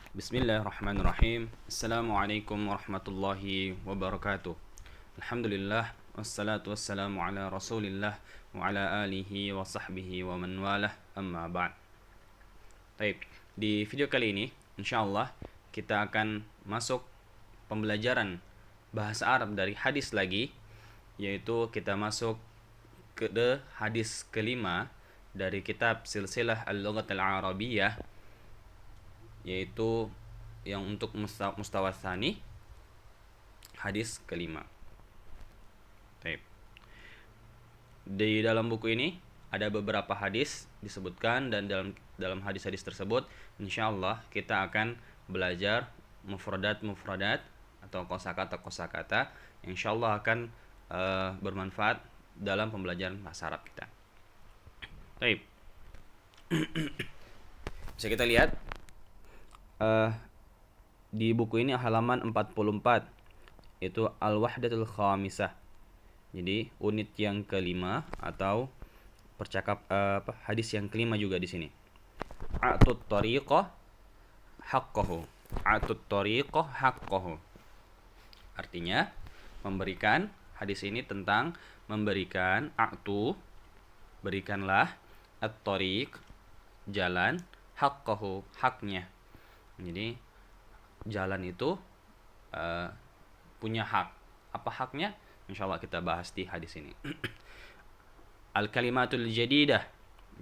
Bismillahirrahmanirrahim. Assalamualaikum warahmatullahi wabarakatuh. Alhamdulillah wassalatu wassalamu ala Rasulillah wa ala alihi wa sahbihi wa man walah amma ba'd. Baik, di video kali ini insyaallah kita akan masuk pembelajaran bahasa Arab dari hadis lagi, yaitu kita masuk ke hadis kelima dari kitab Silsilah Al-Lughat Al-Arabiyyah, yaitu yang untuk mustawa tsani, hadis kelima. Baik. Di dalam buku ini ada beberapa hadis disebutkan, dan dalam hadis-hadis tersebut insyaallah kita akan belajar mufradat atau kosakata yang insyaallah akan bermanfaat dalam pembelajaran bahasa Arab kita. Baik. Bisa kita lihat di buku ini halaman 44, itu Al-Wahdatul Khamisah. Jadi unit yang kelima atau hadis yang kelima juga di sini. A'tut tariqah haqqahu. A'tut tariqah haqqahu. Artinya memberikan, hadis ini tentang memberikan, berikanlah, at-tariq, jalan, haqqahu, haknya. Jadi jalan itu punya hak. Apa haknya? Insyaallah kita bahas di hadis ini. Al-kalimatul jadidah.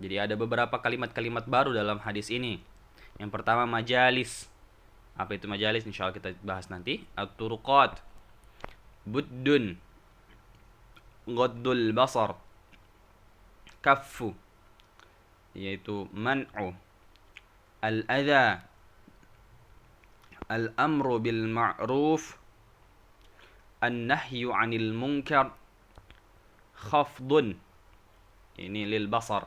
Jadi ada beberapa kalimat-kalimat baru dalam hadis ini. Yang pertama majalis. Apa itu majalis? Insyaallah kita bahas nanti. At-turuqat, buddun, ghaddul basar, kaffu, yaitu man'u, al-adha, al-amru bil ma'ruf, an-nahyu 'anil munkar, khafdun, ini lil basar,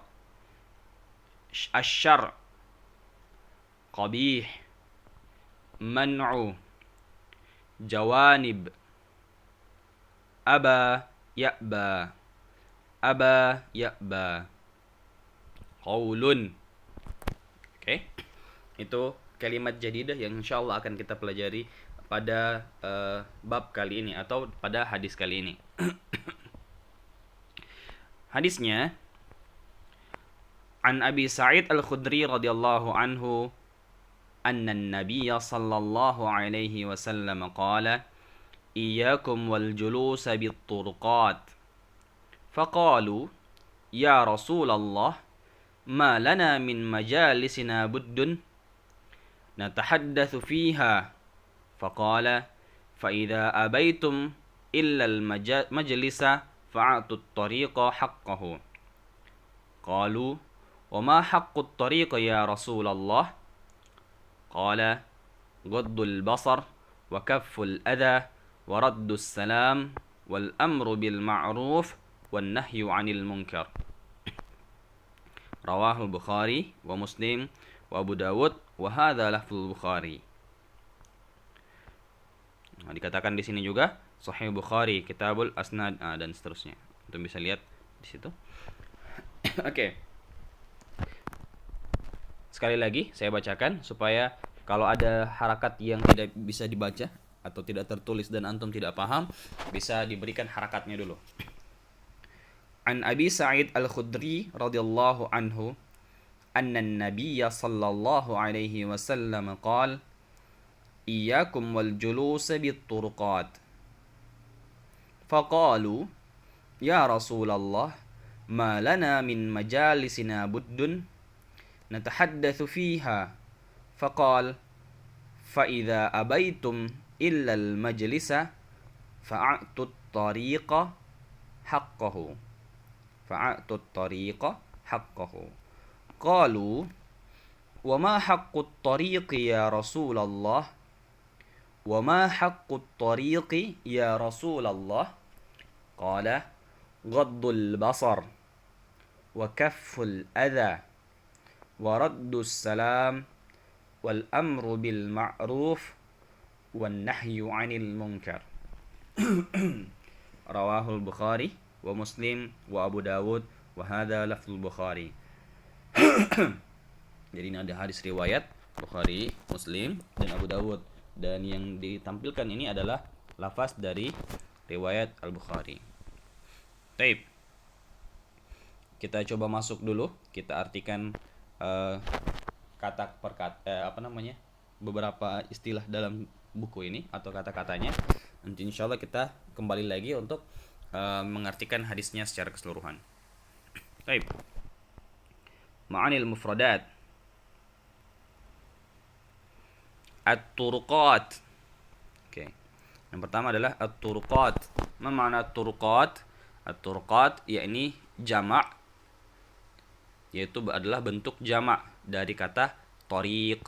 asy-syar', qabih, man'u, jawanib, aba ya'ba, qaulun. Oke. Itu kalimat jadidah yang insyaallah akan kita pelajari pada bab kali ini atau pada hadis kali ini. Hadisnya an Abi Sa'id Al-Khudri radhiyallahu anhu anna an-nabiy sallallahu alaihi wasallam qala iyyakum wal julus bit turqat faqalu ya Rasulullah ma lana min majalisina buddun نتحدث فيها فقال فإذا أبيتم إلا المجلس فأعطوا الطريق حقه قالوا وما حق الطريق يا رسول الله قال غض البصر وكف الأذى ورد السلام والأمر بالمعروف والنهي عن المنكر رواه البخاري ومسلم وأبو داود وهذا لفظ البخاري. Nah, dikatakan di sini juga Sahih Bukhari, Kitabul Asnad, dan seterusnya. Untuk bisa lihat di situ. Oke. Sekali lagi saya bacakan supaya kalau ada harakat yang tidak bisa dibaca atau tidak tertulis dan antum tidak paham, bisa diberikan harakatnya dulu. An Abi Sa'id Al-Khudri radhiyallahu anhu أن النبي صلى الله عليه وسلم قال إياكم والجلوس بالطرقات فقالوا يا رسول الله ما لنا من مجالسنا بد نتحدث فيها فقال فإذا أبيتم إلا المجلس فأعطوا الطريق حقه قالوا وما حق الطريق يا رسول الله قال غض البصر وكف الأذى ورد السلام والأمر بالمعروف والنهي عن المنكر رواه البخاري ومسلم وأبو داود وهذا لفظ البخاري. Jadi ini ada hadis riwayat Bukhari, Muslim, dan Abu Dawud. Dan yang ditampilkan ini adalah lafaz dari riwayat Al-Bukhari. Taib. Kita coba masuk dulu, kita artikan kata per kata, beberapa istilah dalam buku ini atau kata-katanya. Nanti insya Allah kita kembali lagi untuk mengartikan hadisnya secara keseluruhan. Baik. Ma'anil mufradat. At-turuqat. Oke. Yang pertama adalah at-turuqat. Apa makna at-turuqat? At-turuqat yakni jama', yaitu adalah bentuk jama' dari kata tariq.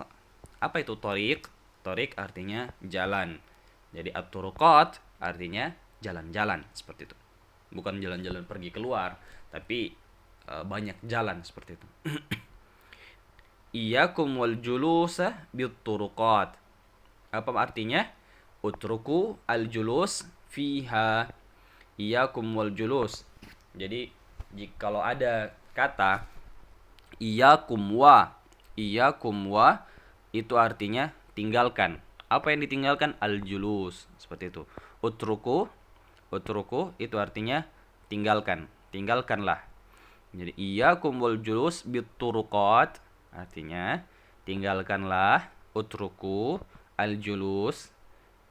Apa itu tariq? Tariq artinya jalan. Jadi at-turuqat artinya jalan-jalan, seperti itu. Bukan jalan-jalan pergi keluar, tapi banyak jalan, seperti itu. Iyyakum wal julusa bit-turuqat. Apa artinya? Utruku al-julus fiha. Iyyakum wal julus. Jadi jikalau ada kata iyyakum wa itu artinya tinggalkan. Apa yang ditinggalkan? Al-julus, seperti itu. Utruku itu artinya tinggalkan, tinggalkanlah. Jadi iyyakum wal julus bit-turuqat artinya tinggalkanlah, utruku al-julus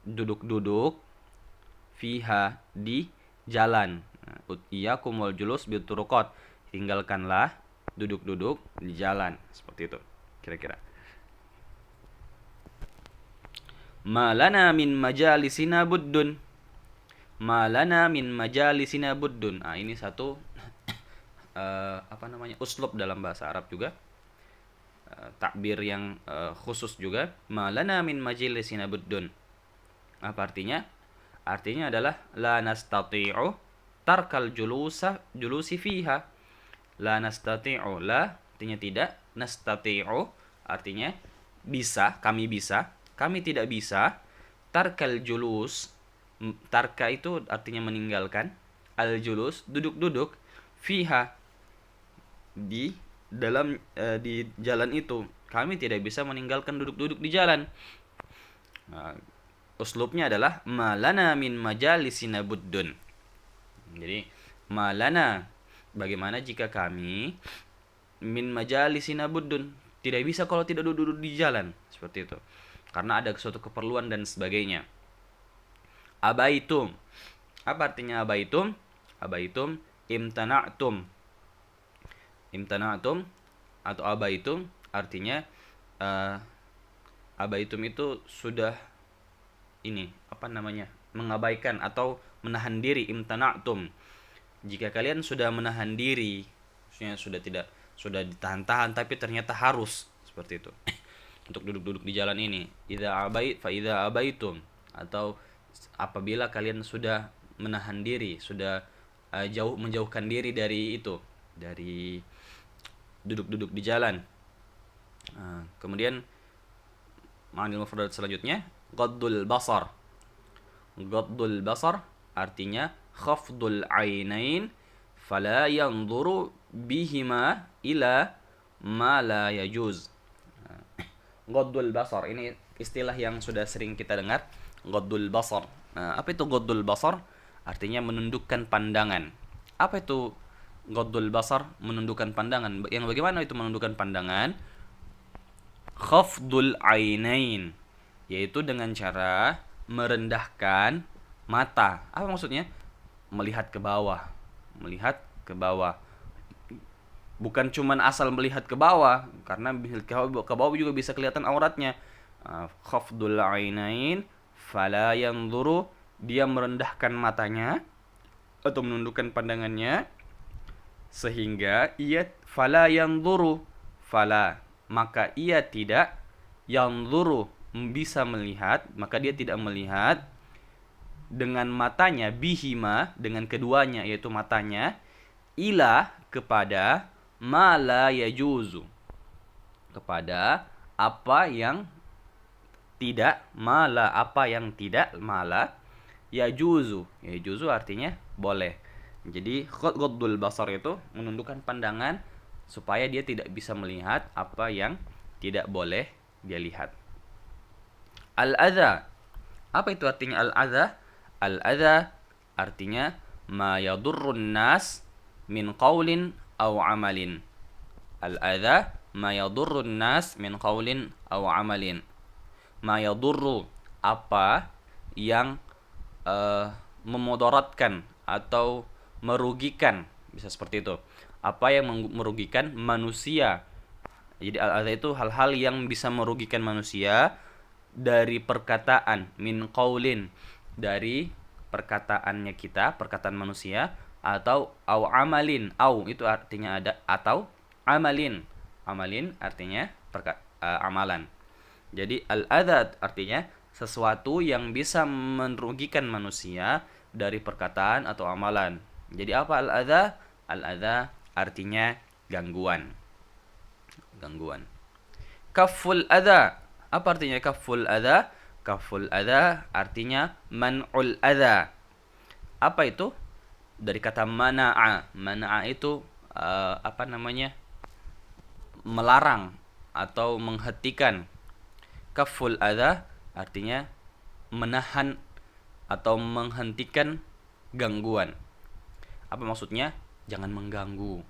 duduk-duduk, fiha di jalan. Iyyakum wal julus bit-turuqat tinggalkanlah duduk-duduk di jalan, seperti itu kira-kira. Malana min majalisina buddun. Malana min majalisina buddun. Ini satu uslub dalam bahasa Arab juga, takbir yang khusus juga. Malana min majalisina buddun. Apa artinya? Artinya adalah la nastati'u tarkal julusi fiha. La nastati'u, la artinya tidak, nastati'u artinya bisa, kami tidak bisa, tarkal julus, tarka itu artinya meninggalkan, al julus duduk-duduk, fiha di dalam di jalan itu, kami tidak bisa meninggalkan duduk-duduk di jalan. Uslubnya adalah malana min majalisina buddun. Jadi malana, bagaimana jika kami min majalisina buddun, tidak bisa kalau tidak duduk-duduk di jalan, seperti itu, karena ada suatu keperluan dan sebagainya. Abaitum, apa artinya abaitum? Abaitum imtana'tum. Imtana'tum atau abaitum artinya abaitum itu sudah mengabaikan atau menahan diri. Imtana'tum, jika kalian sudah menahan diri, maksudnya sudah ditahan-tahan tapi ternyata harus, seperti itu, untuk duduk-duduk di jalan ini. Idza abaitum, atau apabila kalian sudah menahan diri, sudah menjauhkan diri dari itu, dari duduk-duduk di jalan. Kemudian ma'anil mufradat selanjutnya ghaddul basar. Ghaddul basar artinya khafdul ainain fala yanzuru bihima ila ma la yajuz. Ghaddul basar ini istilah yang sudah sering kita dengar. Ghaddul basar. Apa itu ghaddul basar? Artinya menundukkan pandangan. Apa itu ghaddul basar? Menundukkan pandangan. Yang bagaimana itu menundukkan pandangan? Khafdul ainain, yaitu dengan cara merendahkan mata. Apa maksudnya? Melihat ke bawah. Melihat ke bawah. Bukan cuman asal melihat ke bawah, karena ke bawah juga bisa kelihatan auratnya. Khafdul ainain fala yanzuru, dia merendahkan matanya atau menundukkan pandangannya sehingga ia fala yanzuru, fala maka ia tidak, yanzuru bisa melihat, maka dia tidak melihat dengan matanya, bihima dengan keduanya, yaitu matanya, ila kepada ma la yajuzu, kepada apa yang tidak, mala apa yang tidak, mala yajuzu. Yajuzu artinya boleh. Jadi ghaddul basar itu menundukkan pandangan supaya dia tidak bisa melihat apa yang tidak boleh dia lihat. Al-adha. Apa itu artinya al-adha? Al-adha artinya ma yadurrun nas min qaulin aw amalin. Al-adha ma yadurrun nas min qaulin aw amalin. Ma yadurru, apa yang memudaratkan atau merugikan, bisa seperti itu. Apa yang merugikan manusia. Jadi al-adha itu hal-hal yang bisa merugikan manusia dari perkataan, min qaulin, dari perkataannya kita, perkataan manusia, atau au amalin. Au itu artinya ada, atau amalin. Amalin artinya amalan. Jadi al-adha artinya sesuatu yang bisa merugikan manusia dari perkataan atau amalan. Jadi apa al-adha? Al-adha artinya gangguan. Gangguan. Kaful adha. Apa artinya kaful adha? Kaful adha artinya man'ul adha. Apa itu? Dari kata mana'a. Mana'a itu melarang atau menghentikan. Kaful adha artinya menahan atau menghentikan gangguan. Apa maksudnya? Jangan mengganggu.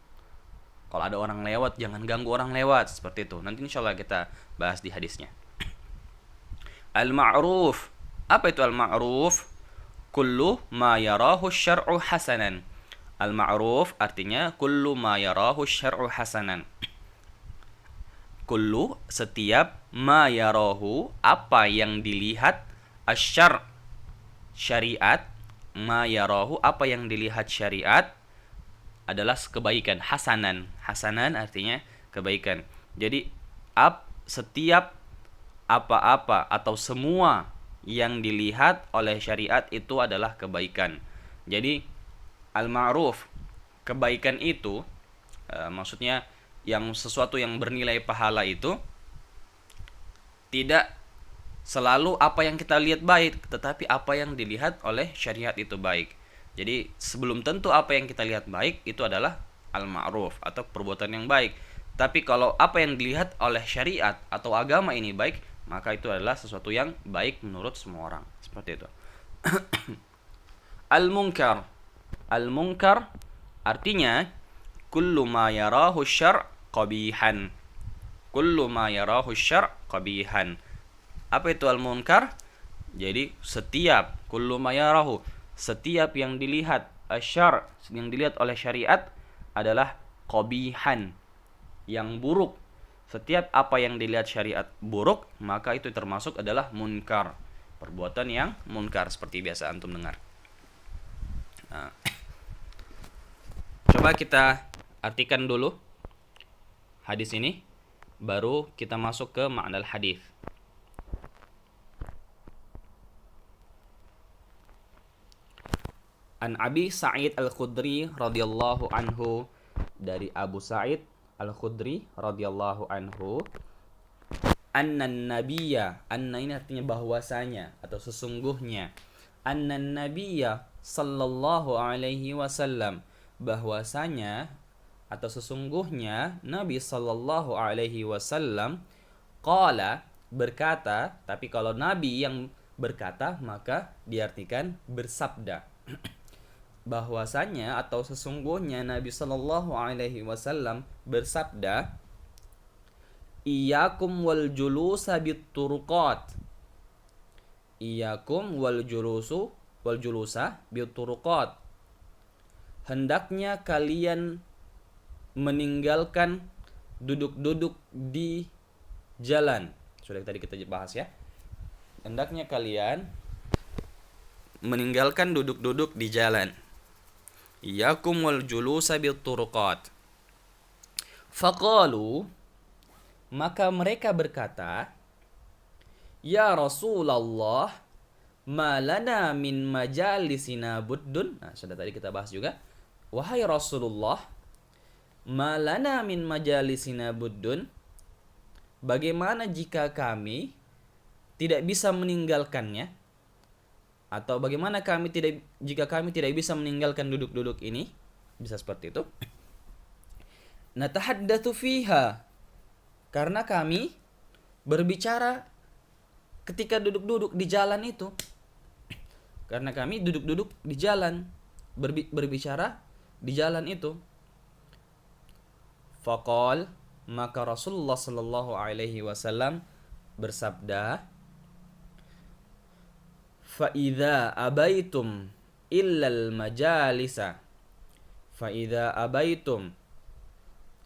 Kalau ada orang lewat, jangan ganggu orang lewat. Seperti itu. Nanti insyaallah kita bahas di hadisnya. Al-ma'ruf. Apa itu al-ma'ruf? Kullu ma yarahu syar'u hasanan. Al-ma'ruf artinya kullu ma yarahu syar'u hasanan. Kullu, setiap, ma yarahu, apa yang dilihat, asyar, syariat, ma yarahu, apa yang dilihat syariat adalah kebaikan. Hasanan. Hasanan artinya kebaikan. Jadi setiap apa-apa atau semua yang dilihat oleh syariat itu adalah kebaikan. Jadi al-ma'ruf, kebaikan itu maksudnya yang sesuatu yang bernilai pahala itu tidak selalu apa yang kita lihat baik, tetapi apa yang dilihat oleh syariat itu baik. Jadi sebelum tentu apa yang kita lihat baik itu adalah al-ma'ruf atau perbuatan yang baik. Tapi kalau apa yang dilihat oleh syariat atau agama ini baik, maka itu adalah sesuatu yang baik menurut semua orang. Seperti itu. Al-munkar. Al-munkar artinya kullu ma yarahu syar' qabihan. Kullu ma yarahu syar' qabihan. Apa itu al-munkar? Jadi setiap kullu ma yarahu, setiap yang dilihat syar', yang dilihat oleh syariat adalah qabihan, yang buruk. Setiap apa yang dilihat syariat buruk, maka itu termasuk adalah munkar, perbuatan yang munkar seperti biasa antum dengar. Nah, coba kita artikan dulu hadis ini, baru kita masuk ke makna hadis. An Abi Sa'id Al-Khudri radhiyallahu anhu, dari Abu Sa'id Al-Khudri radhiyallahu anhu, annan nabiyya, anna ini artinya bahwasanya atau sesungguhnya, annan nabiyya sallallahu alaihi wasallam, bahwasanya atau sesungguhnya Nabi sallallahu alaihi wasallam, qala, berkata. Tapi kalau Nabi yang berkata maka diartikan bersabda. Bahwasanya atau sesungguhnya Nabi sallallahu alaihi wasallam bersabda, iyyakum wal julusa bit turuqat. Iyyakum wal julusa bit turuqat. Hendaknya kalian meninggalkan duduk-duduk di jalan. Sudah tadi kita bahas ya. Hendaknya kalian meninggalkan duduk-duduk di jalan. Iyyakum wal julusa bit turuqat. Faqalu, maka mereka berkata, ya Rasulullah, ma lana min majalisina buddun. Nah, sudah tadi kita bahas juga. Wahai Rasulullah, ma lana min majalisina buddun, bagaimana jika kami tidak bisa meninggalkannya? Atau bagaimana jika kami tidak bisa meninggalkan duduk-duduk ini? Bisa seperti itu. Natahaddatsu fiha, karena kami berbicara ketika duduk-duduk di jalan itu. Karena kami duduk-duduk di jalan, berbicara di jalan itu. Faqal, maka Rasulullah sallallahu alaihi wasallam bersabda, fa idza abaitum illal majalisa, fa idza abaitum,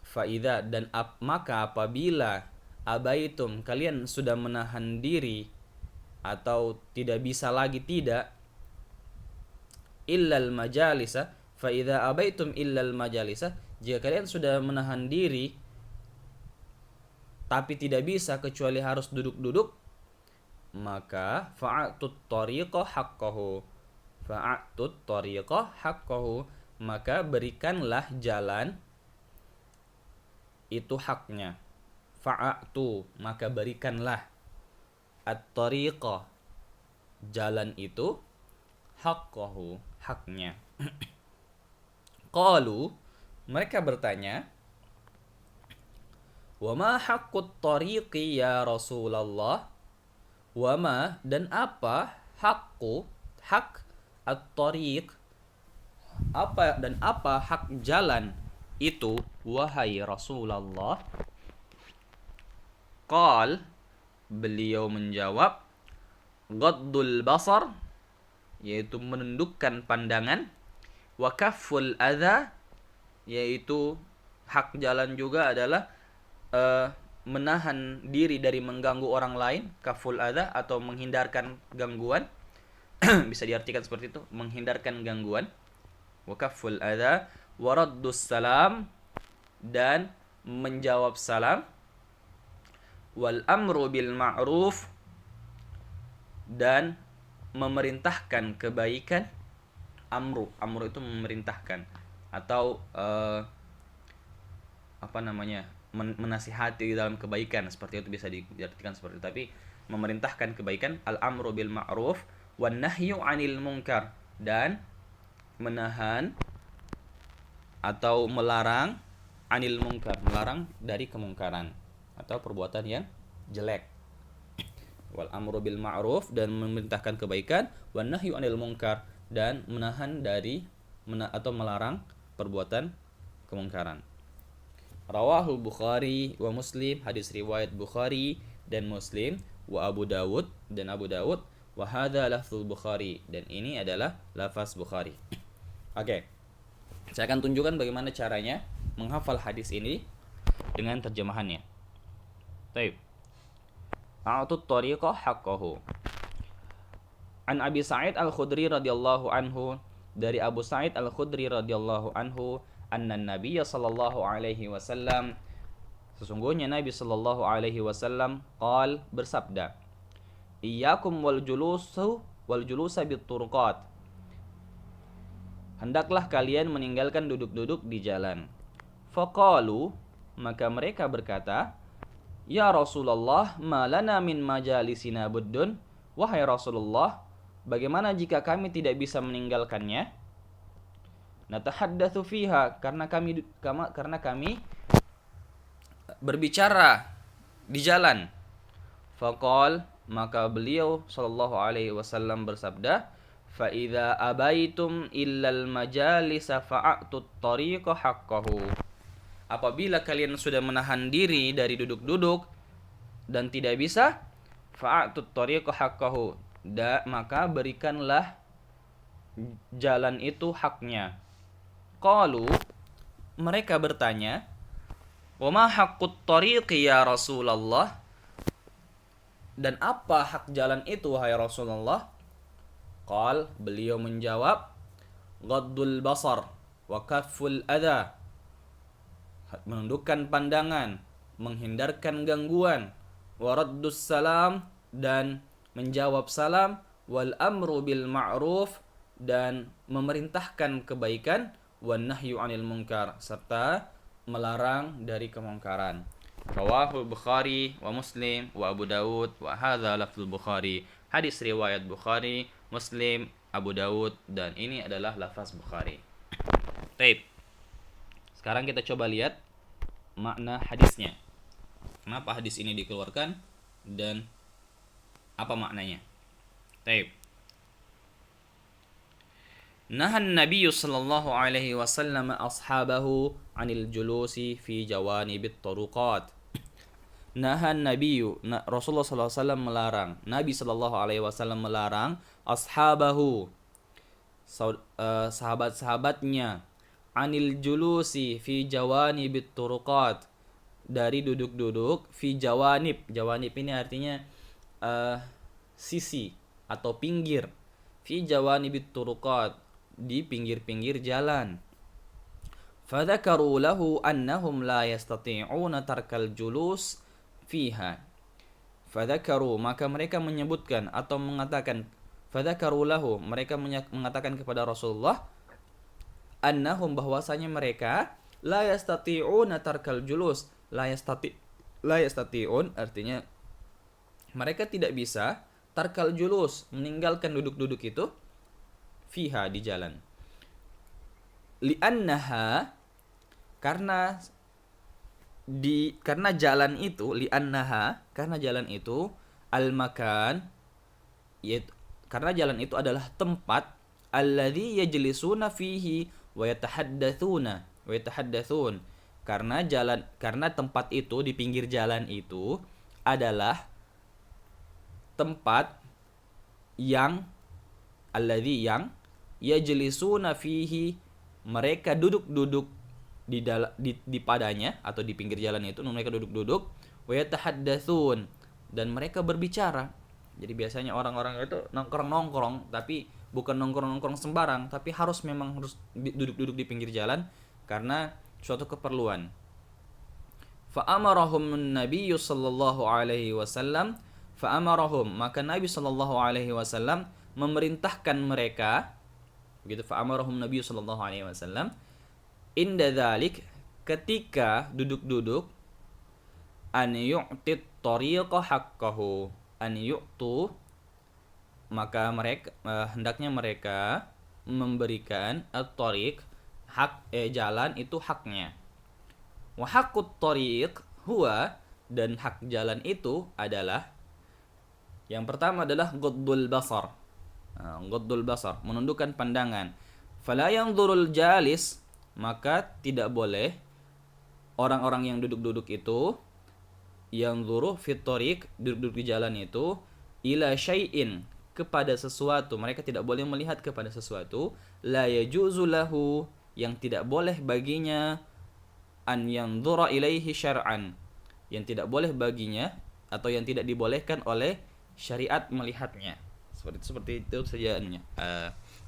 fa idza, dan maka apabila abaitum, kalian sudah menahan diri atau tidak bisa lagi tidak, illal majalisa, fa idza abaitum illal majalisa, jika kalian sudah menahan diri tapi tidak bisa kecuali harus duduk-duduk, maka fa'atut tariqa haqqahu, fa'atut tariqa haqqahu, maka berikanlah jalan itu haknya. Fa'atu, maka berikanlah, at-tariqa, jalan itu, haqqahu, haknya. Qalu, mereka bertanya, wa ma haqqut tariqi ya Rasulullah? Wa ma, dan apa, haqqu, hak, at-tariq, apa dan apa hak jalan itu, wahai Rasulullah? Qal, beliau menjawab, ghaddul basar, yaitu menundukkan pandangan, wa kafful adza, yaitu hak jalan juga adalah menahan diri dari mengganggu orang lain, kaful adza, atau menghindarkan gangguan. Bisa diartikan seperti itu, menghindarkan gangguan. Wa kafful adza wa raddus salam, dan menjawab salam. Wal amru bil ma'ruf, dan memerintahkan kebaikan. Amru itu memerintahkan atau menasihati dalam kebaikan, seperti itu bisa diartikan seperti itu. Tapi memerintahkan kebaikan, al-amru bil ma'ruf wan nahyu 'anil munkar, dan menahan atau melarang, 'anil munkar, melarang dari kemungkaran atau perbuatan yang jelek. Wal amru bil ma'ruf, dan memerintahkan kebaikan, wan nahyu 'anil munkar, dan menahan dari atau melarang perbuatan kemungkaran. Rawahul Bukhari wa Muslim, hadis riwayat Bukhari dan Muslim, wa Abu Dawud, dan Abu Dawud, wa hadza lafzul Bukhari, dan ini adalah lafaz Bukhari. Oke. Saya akan tunjukkan bagaimana caranya menghafal hadis ini dengan terjemahannya. Baik. A'tut tariqa haqqahu. An Abi Sa'id Al-Khudri radhiyallahu anhu, dari Abu Sa'id Al-Khudri radhiyallahu anhu, anna Nabiyya sallallahu alaihi wasallam, sesungguhnya Nabi sallallahu alaihi wasallam qal, bersabda, iyyakum wal julusa bit turqat, hendaklah kalian meninggalkan duduk-duduk di jalan. Faqalu, maka mereka berkata, ya Rasulullah, ma lana min majalisina buddun, wahai Rasulullah, bagaimana jika kami tidak bisa meninggalkannya? Natahaddatsu fiha, karena kami berbicara di jalan. Faqal, maka beliau sallallahu alaihi wasallam bersabda, fa idza abaitum illal majalisa fa'atut tariqa haqqahu, apabila kalian sudah menahan diri dari duduk-duduk dan tidak bisa, fa'atut tariqa haqqahu, maka berikanlah jalan itu haknya. Qalu, mereka bertanya, wa ma haqqut tariqi ya Rasulullah, dan apa hak jalan itu wahai Rasulullah? Qal, beliau menjawab, ghaddul basar wa kafful adza, menundukkan pandangan, menghindarkan gangguan, wa raddus salam, dan menjawab salam, wal amru bil ma'ruf, dan memerintahkan kebaikan, wan nahyu 'anil munkar, serta melarang dari kemungkaran. Rawahul Bukhari wa Muslim wa Abu Dawud, wa hadza lafzul Bukhari, hadis riwayat Bukhari, Muslim, Abu Dawud, dan ini adalah lafaz Bukhari. Baik. Sekarang kita coba lihat makna hadisnya. Kenapa hadis ini dikeluarkan? dan apa maknanya. Baik. Nahan Nabi sallallahu alaihi wasallam ashabahu 'anil julusi fi jawanibit turuqat. Nahan Nabi, Rasulullah sallallahu alaihi wasallam melarang. Nabi sallallahu alaihi wasallam melarang ashabahu, sahabat-sahabatnya, 'anil julusi fi jawanibit turuqat, dari duduk-duduk fi jawanib. Jawanib ini artinya sisi atau pinggir. Fi jawanibit turuqat, di pinggir-pinggir jalan. Fadzakaru lahu annahum la yastati'una tarkal julus fiha. Fadzakaru, maka mereka menyebutkan atau mengatakan, fadzakaru lahu, mereka mengatakan kepada Rasulullah, annahum, bahwasanya mereka la yastati'una tarkal julus. La yastati'un artinya mereka tidak bisa tarkal julus, meninggalkan duduk-duduk itu, fiha, di jalan. Li'annaha, karena jalan itu, li'annaha, karena jalan itu, al-makan, yaitu karena jalan itu adalah tempat, alladzi yajlisuna fihi wa yatahaddatsun. Karena tempat itu, di pinggir jalan itu adalah tempat yang alladzi, yang yajlisuna fihi, mereka duduk-duduk di padanya atau di pinggir jalan itu, mereka duduk-duduk, wa yatahaddatsun, dan mereka berbicara. Jadi biasanya orang-orang itu nongkrong-nongkrong, tapi bukan nongkrong-nongkrong sembarang, tapi memang harus duduk-duduk di pinggir jalan karena suatu keperluan. Fa amarahum an-nabiy sallallahu alaihi wasallam, maka Nabi sallallahu alaihi wasallam memerintahkan mereka, begitu. Fa amarahum Nabi sallallahu alaihi wasallam inda dzalik, ketika duduk-duduk, an yu'tit tariqa haqqahu, an yu'tu, maka mereka hendaknya mereka memberikan at-tariq, jalan itu haknya. Wa haqqut tariq huwa, dan hak jalan itu adalah, yang pertama adalah ghaddul basar. Ghaddul basar, menundukkan pandangan. Fala yanzurul jalis, maka tidak boleh orang-orang yang duduk-duduk itu, yang zuru fit tariq, duduk di jalan itu, ila syai'in, kepada sesuatu, mereka tidak boleh melihat kepada sesuatu, la yajuzu lahu, yang tidak boleh baginya, an yanzura ilaihi syar'an, yang tidak boleh baginya atau yang tidak dibolehkan oleh syariat melihatnya. Seperti itu saja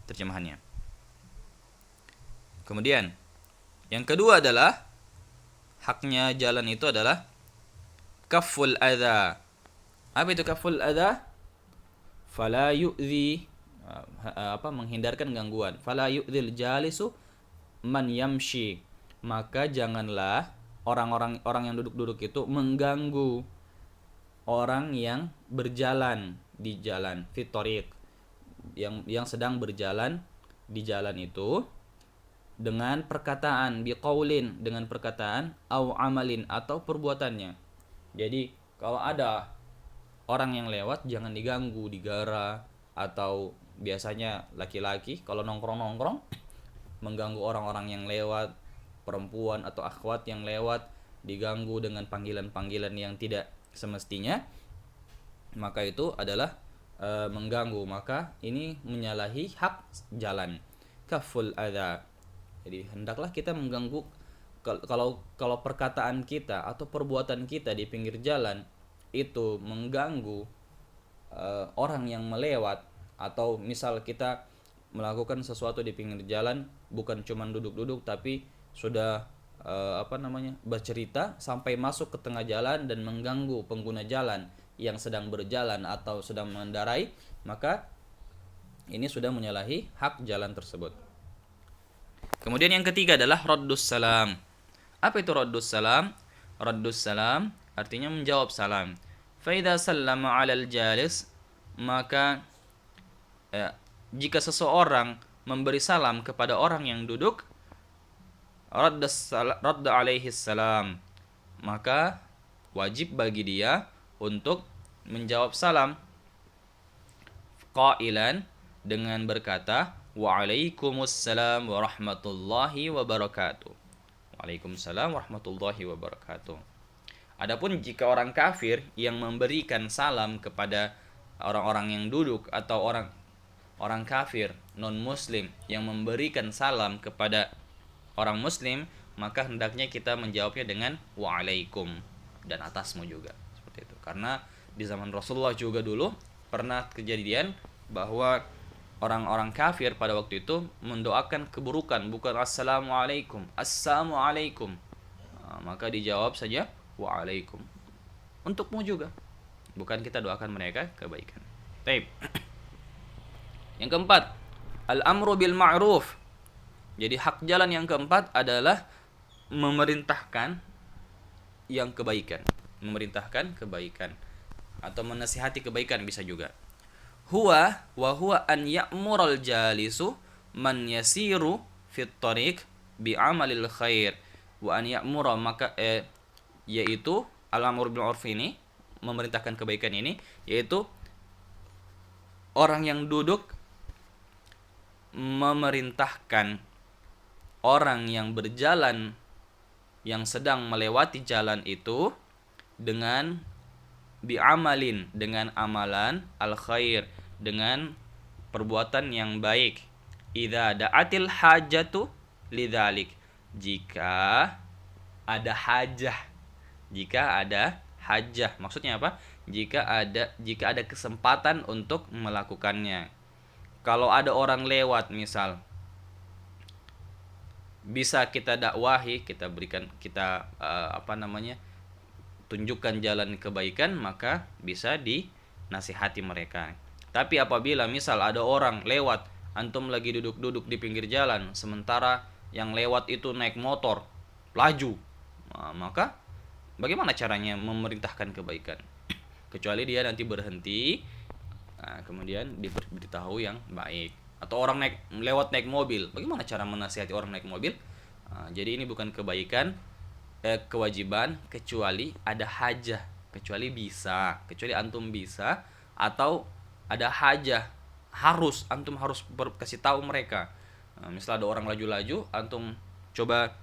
terjemahannya. Kemudian yang kedua adalah haknya jalan itu adalah kaful adza. Apa itu kaful adza? Fala yu'zi, menghindarkan gangguan. Fala yu'zil jalisu man yamshi, maka janganlah orang yang duduk-duduk itu mengganggu orang yang berjalan di jalan, fit tariq, yang sedang berjalan di jalan itu, dengan perkataan, biqaulin, dengan perkataan, au amalin, atau perbuatannya. Jadi kalau ada orang yang lewat, jangan diganggu, digara, atau biasanya laki-laki kalau nongkrong-nongkrong mengganggu orang-orang yang lewat, perempuan atau akhwat yang lewat, diganggu dengan panggilan-panggilan yang tidak semestinya, maka itu adalah mengganggu, maka ini menyalahi hak jalan, kaful adza. Jadi hendaklah kita mengganggu, kalau perkataan kita atau perbuatan kita di pinggir jalan itu mengganggu orang yang melewat, atau misal kita melakukan sesuatu di pinggir jalan, bukan cuma duduk-duduk tapi sudah bercerita sampai masuk ke tengah jalan dan mengganggu pengguna jalan yang sedang berjalan atau sedang mengendarai, maka ini sudah menyalahi hak jalan tersebut. Kemudian yang ketiga adalah raddus salam. Apa itu raddus salam? Raddus salam artinya menjawab salam. Fa idza sallama 'alal jalis, maka jika seseorang memberi salam kepada orang yang duduk, radda alaihi salam, maka wajib bagi dia untuk menjawab salam qailan, dengan berkata Waalaikumsalam warahmatullahi wabarakatuh. Waalaikumsalam warahmatullahi wabarakatuh. Adapun jika orang kafir yang memberikan salam kepada orang-orang yang duduk, atau orang kafir non muslim yang memberikan salam kepada orang muslim, maka hendaknya kita menjawabnya dengan waalaikum, dan atasmu juga, seperti itu. Karena di zaman Rasulullah juga dulu pernah kejadian bahwa orang-orang kafir pada waktu itu mendoakan keburukan, bukan assalamualaikum, assalamualaikum. Maka dijawab saja waalaikum, untukmu juga, bukan kita doakan mereka kebaikan. Baik. Yang keempat, al-amru bil ma'ruf. Jadi hak jalan yang keempat adalah memerintahkan yang kebaikan, memerintahkan kebaikan atau menasihati kebaikan bisa juga. Huwa an ya'mural jalisu man yasiru fit tariq bi amalil khair wa an ya'mura, maka yaitu al-amru bil ma'ruf ini, memerintahkan kebaikan ini, yaitu orang yang duduk memerintahkan orang yang berjalan, yang sedang melewati jalan itu, dengan bi'amalin, dengan amalan, al khair, dengan perbuatan yang baik. Idza da'atil hajatu lidzalik, jika ada hajah, maksudnya apa? Jika ada kesempatan untuk melakukannya. Kalau ada orang lewat misal, bisa kita dakwahi, kita berikan, tunjukkan jalan kebaikan, maka bisa dinasihati mereka. Tapi apabila misal ada orang lewat, antum lagi duduk-duduk di pinggir jalan, sementara yang lewat itu naik motor, laju, maka bagaimana caranya memerintahkan kebaikan? Kecuali dia nanti berhenti, kemudian diberitahu yang baik. Atau orang lewat naik mobil, bagaimana cara menasihati orang naik mobil? Jadi ini bukan kebaikan, kewajiban, kecuali ada hajah, kecuali antum bisa, atau ada hajah, antum harus kasih tahu mereka. Misal ada orang laju-laju, antum coba,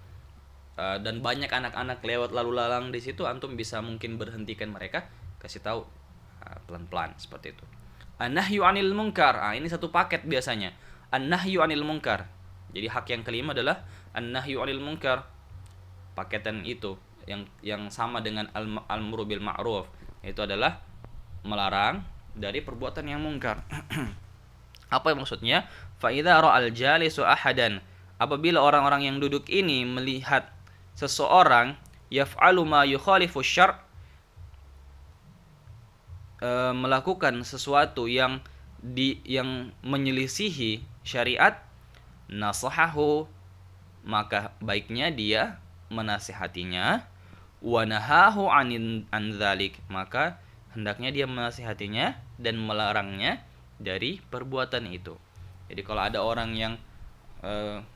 dan banyak anak-anak lewat lalu lalang di situ, antum bisa mungkin berhentikan mereka, kasih tahu pelan-pelan, seperti itu. An-nahyu 'anil munkar, ini satu paket biasanya. An-nahyu 'anil munkar. Jadi hak yang kelima adalah an-nahyu 'anil munkar. Paketan itu yang sama dengan al-amru bil ma'ruf, itu adalah melarang dari perbuatan yang mungkar. Apa yang maksudnya? Fa idza ra'al jalisu ahadan, apabila orang-orang yang duduk ini melihat seseorang yaf'alu ma yukhalifu syar', melakukan sesuatu yang menyelisihi syariat, nasahahu, maka baiknya dia menasihatinya, wa nahahu an dzalik, maka hendaknya dia menasihatinya dan melarangnya dari perbuatan itu. Jadi kalau ada orang yang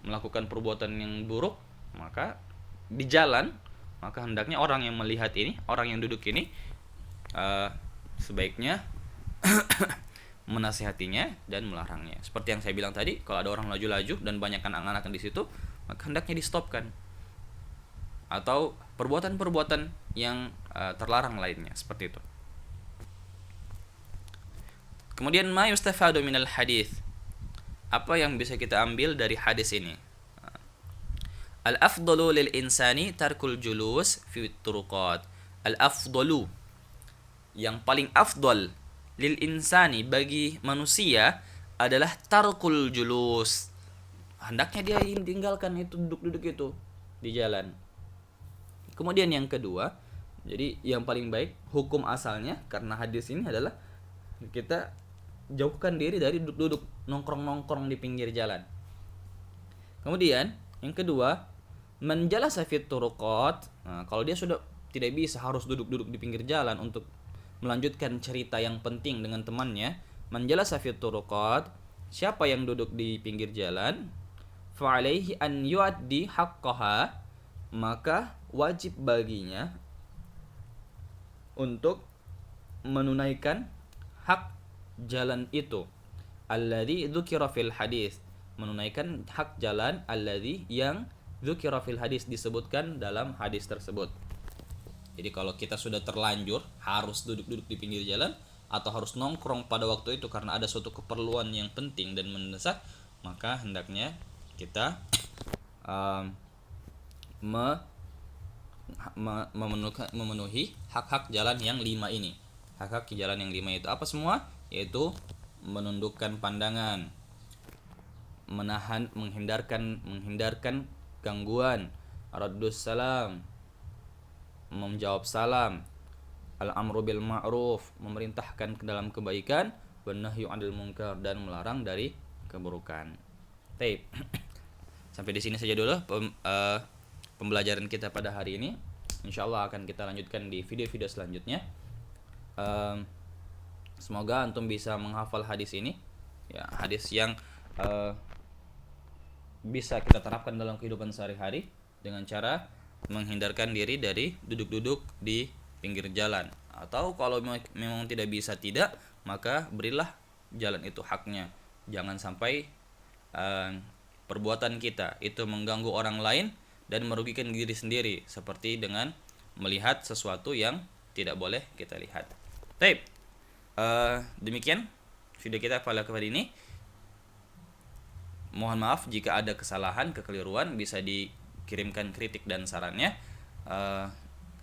melakukan perbuatan yang buruk, maka di jalan, maka hendaknya orang yang melihat ini, orang yang duduk ini, sebaiknya menasihatinya dan melarangnya. Seperti yang saya bilang tadi, kalau ada orang laju-laju dan banyak anak-anak di situ, maka hendaknya di-stopkan. Atau perbuatan-perbuatan yang terlarang lainnya, seperti itu. Kemudian ma yustafadu minal hadis. Apa yang bisa kita ambil dari hadis ini? Al-afdalu lil insani tarkul julus fi turuqat. Al-afdalu, yang paling afdal, lil insani, bagi manusia, adalah tarkul julus. Hendaknya dia tinggalkan itu, duduk-duduk itu di jalan. Kemudian yang kedua, jadi yang paling baik hukum asalnya, karena hadis ini adalah kita jauhkan diri dari duduk-duduk, nongkrong-nongkrong di pinggir jalan. Kemudian yang kedua, man jalasa fit turuqat. Kalau dia sudah tidak bisa harus duduk-duduk di pinggir jalan untuk melanjutkan cerita yang penting dengan temannya, man jalasa fit turuqat, siapa yang duduk di pinggir jalan, fa alaihi an yuaddi haqqaha, maka wajib baginya untuk menunaikan hak jalan itu. Alladzi dzukira fil hadis, menunaikan hak jalan alladzi yang dzukira fil hadis, disebutkan dalam hadis tersebut. Jadi kalau kita sudah terlanjur harus duduk-duduk di pinggir jalan atau harus nongkrong pada waktu itu karena ada suatu keperluan yang penting dan mendesak, maka hendaknya kita memenuhi hak-hak jalan yang 5 ini. Hak-hak jalan yang 5 itu apa semua? Yaitu menundukkan pandangan, menghindarkan gangguan, raddus salam, menjawab salam, al-amru bil ma'ruf, memerintahkan ke dalam kebaikan, wan nahyu 'anil munkar, dan melarang dari keburukan. Baik. Sampai di sini saja dulu pembelajaran kita pada hari ini. Insyaallah akan kita lanjutkan di video-video selanjutnya. Semoga antum bisa menghafal hadis ini, ya, hadis yang bisa kita terapkan dalam kehidupan sehari-hari dengan cara menghindarkan diri dari duduk-duduk di pinggir jalan, atau kalau memang tidak bisa, maka berilah jalan itu haknya. Jangan sampai perbuatan kita itu mengganggu orang lain dan merugikan diri sendiri, seperti dengan melihat sesuatu yang tidak boleh kita lihat. Baik, demikian video kita pada kali ini. Mohon maaf jika ada kesalahan, kekeliruan, bisa dikirimkan kritik dan sarannya.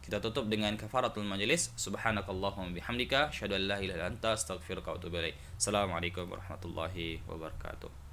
Kita tutup dengan kafaratul majelis. Subhanakallahumma bihamdika, asyhadu an la ilaha illa anta, astaghfiruka wa atubu ilaik. Assalamualaikum warahmatullahi wabarakatuh.